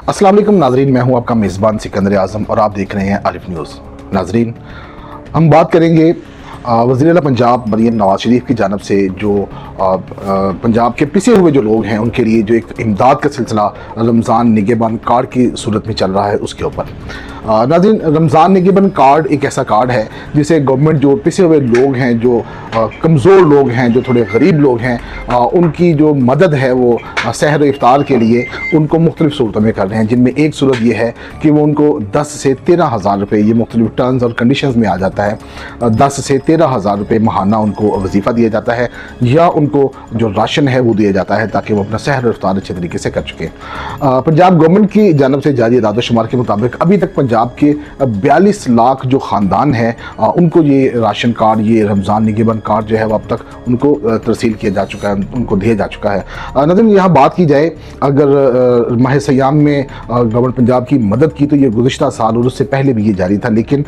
अस्सलाम वालेकुम नाजरीन, मैं हूं आपका मेज़बान सिकंदर आज़म और आप देख रहे हैं आरिफ न्यूज़। नाजरीन, हम बात करेंगे वज़ीर-ए-आला पंजाब मरीम नवाज शरीफ की जानब से जो पंजाब के पिसे हुए जो लोग हैं उनके लिए जो एक इमदाद का सिलसिला रमज़ान निगहबान कार्ड की सूरत में चल रहा है उसके ऊपर। नाज़रीन, रमज़ान निगहबान कार्ड एक ऐसा कार्ड है जिसे गवर्नमेंट जो पिसे हुए लोग हैं, जो कमज़ोर लोग हैं, जो थोड़े गरीब लोग हैं, उनकी जो मदद है वो सहर इफ्तार के लिए उनको मुख्तलिफ़ सूरतों में कर रहे हैं, जिनमें एक सूरत ये है कि वो उनको 10 से 13 हज़ार रुपये, ये मुख्तलिफ़ टर्म्स और कंडीशंस में आ जाता है, 10 से 13 हज़ार रुपये माहाना उनको वजीफ़ा दिया जाता है या उनको जो राशन है वो दिया जाता है ताकि वो अपना सहर इफ्तार अच्छे तरीके से कर चुके। पंजाब गवर्नमेंट की जानब से जारी इदाद-ओ-शुमार के मुताबिक अभी तक पंजाब के 42 लाख जो ख़ानदान हैं उनको ये राशन कार्ड, ये रमज़ान निगहबान कार्ड जो है वो अब तक उनको तरसील किया जा चुका है, उनको दिया जा चुका है। नज़र यहाँ बात की जाए अगर माह सयाम में गवर्नमेंट पंजाब की मदद की तो ये गुज़िश्ता साल और उससे पहले भी ये जारी था, लेकिन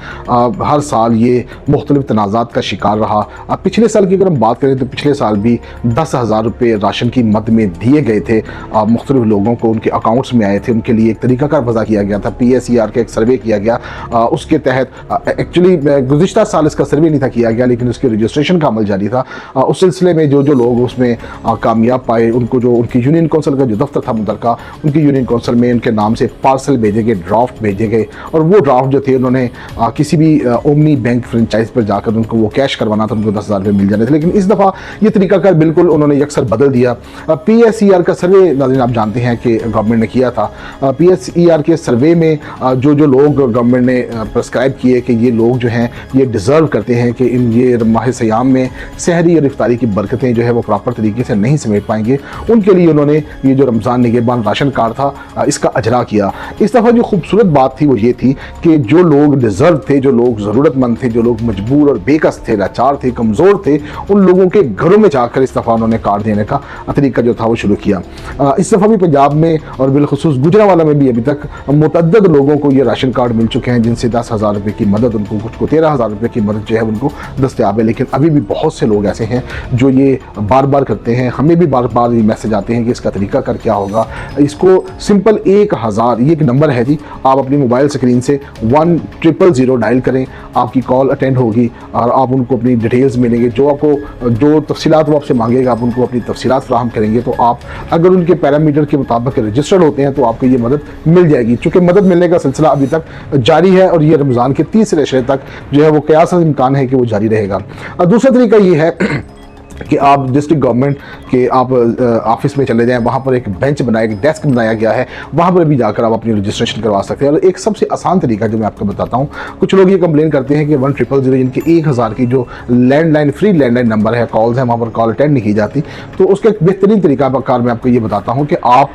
हर साल ये मुख्तलिफ़ तनाज़ात का शिकार रहा। पिछले साल की अगर हम बात करें तो पिछले साल भी 10,000 रुपये राशन की मद में दिए गए थे मुख्तलिफ़ लोगों को, उनके अकाउंट्स में आए थे, उनके लिए एक तरीक़ाकार वज़ा किया गया था। PSER का एक सर्वे किया गया, उसके तहत एक्चुअली गुज़िश्ता साल इसका सर्वे नहीं था किया गया, लेकिन उसके रजिस्ट्रेशन का अमल जारी था। उस सिलसिले में जो लोग उसमें कामयाब पाए उनको जो उनकी यूनियन कौंसिल का जो दफ्तर था मुतलका, उनकी यूनियन कौंसिल में उनके नाम से पार्सल भेजे गए, ड्राफ्ट भेजे गए, और वो ड्राफ्ट जो थे उन्होंने किसी भी ओमनी बैंक फ्रेंचाइज पर जाकर उनको वो कैश करवाना था, उनको 10,000 रुपये मिल जाने थे। लेकिन इस दफ़ा ये तरीकाकार बिल्कुल उन्होंने यकसर बदल दिया। PSER का सर्वे नाज़रीन आप जानते हैं कि गवर्नमेंट ने किया था। PSER के सर्वे में जो लोग गवर्नमेंट ने प्रेस्क्राइब किए कि ये लोग जो हैं ये डिज़र्व करते हैं कि ये माह सयाम में सहरी और इफ्तारी की बरकतें जो है वो प्रॉपर तरीके से नहीं समेट पाएंगे, उनके लिए उन्होंने ये जो रमज़ान निगहबान राशन कार्ड था इसका अजरा किया। इस दफ़ा जो खूबसूरत बात थी वो ये थी कि जो लोग डिज़र्व थे, जो लोग ज़रूरतमंद थे, जो लोग मजबूर और बेकस थे, लाचार थे, कमज़ोर थे, उन लोगों के घरों में जाकर इस दफ़ा उन्होंने कार्ड देने का तरीका जो था वो शुरू किया। इस दफ़ा भी पंजाब में और बिलखुसूस गुजरांवाला में भी अभी तक मुतअद्दिद लोगों को ये राशन कार्ड मिल चुके हैं, जिनसे 10,000 रुपये की मदद उनको, कुछ को 13,000 रुपये की मदद जो है उनको दस्तयाब है। लेकिन अभी भी बहुत से लोग ऐसे हैं जो ये बार बार करते हैं, हमें भी बार बार ये मैसेज आते हैं कि इसका तरीका कर क्या होगा। इसको सिंपल 1000, ये एक नंबर है जी, आप अपनी मोबाइल स्क्रीन से 1000 डायल करें, आपकी कॉल अटेंड होगी और आप उनको अपनी डिटेल्स मिलेंगे, जो आपको जो तफसीलात वो आपसे मांगेगा आप उनको अपनी तफसीलात फराहम करेंगे, तो आप अगर उनके पैरामीटर के मुताबिक रजिस्टर्ड होते हैं तो आपको ये मदद मिल जाएगी। चूँकि मदद मिलने का सिलसिला अभी तक जारी है और ये रमज़ान के तीसरे शे तक जो है वो कयास इम्कान है कि वो जारी रहेगा। दूसरा तरीका ये है कि आप डिस्ट्रिक्ट गवर्नमेंट के आप ऑफिस में चले जाएं, वहाँ पर एक बेंच बनाया, एक डेस्क बनाया गया है, वहाँ पर भी जाकर आप अपनी रजिस्ट्रेशन करवा सकते हैं। और एक सबसे आसान तरीका जो मैं आपको बताता हूँ, कुछ लोग ये कंप्लेन करते हैं कि 1000 जिनके 1000 की जो लैंडलाइन, फ्री लैंडलाइन नंबर है, कॉल्स हैं, वहाँ पर कॉल अटेंड नहीं की जाती, तो उसका एक बेहतरीन तरीका कार मैं आपको ये बताता हूँ कि आप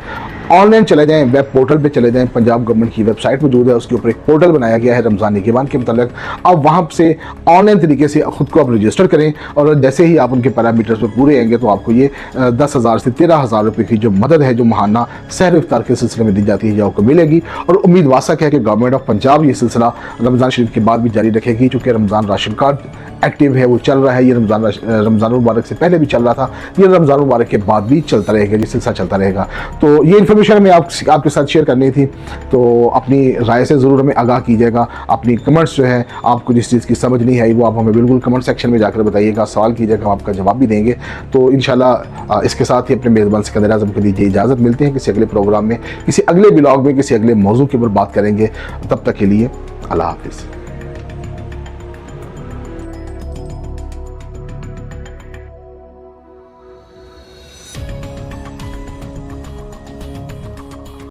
ऑनलाइन चले जाएं, वेब पोर्टल पे चले जाएं, पंजाब गवर्नमेंट की वेबसाइट मौजूद है, उसके ऊपर एक पोर्टल बनाया गया है रमज़ान निगहबान के मतलब। आप वहाँ से ऑनलाइन तरीके से खुद को आप रजिस्टर करें और जैसे ही आप उनके पैरामीटर्स पर पूरे आएंगे तो आपको ये 10,000 से 13,000 रुपये की जो मदद है, जो माहाना सहर इफ्तार के सिलसिले में दी जाती है, ये आपको मिलेगी। और उम्मीद वासक है कि गवर्नमेंट ऑफ पंजाब ये सिलसिला रमज़ान शरीफ के बाद भी जारी रखेगी, चूँकि रमज़ान राशन कार्ड एक्टिव है, वो चल रहा है। ये रमज़ान मुबारक से पहले भी चल रहा था, ये रमज़ान मुबारक के बाद भी चलता रहेगा, ये सिलसिला चलता रहेगा। तो ये इन्फॉर्मेशन मैं आपके साथ शेयर करनी थी, तो अपनी राय से ज़रूर हमें आगाह कीजिएगा। अपनी कमेंट्स जो है, आपको जिस चीज़ की समझ नहीं आई वो आप हमें बिल्कुल कमेंट सेक्शन में जाकर बताइएगा, सवाल कीजिएगा, हम आपका जवाब भी देंगे। तो इंशाल्लाह इसके साथ ही अपने मेज़बान सिकंदर आज़म को दीजिए इजाज़त। मिलते हैं किसी अगले प्रोग्राम में, किसी अगले ब्लॉग में, किसी अगले मौजू के ऊपर बात करेंगे। तब तक के लिए अल्लाह हाफ़िज़।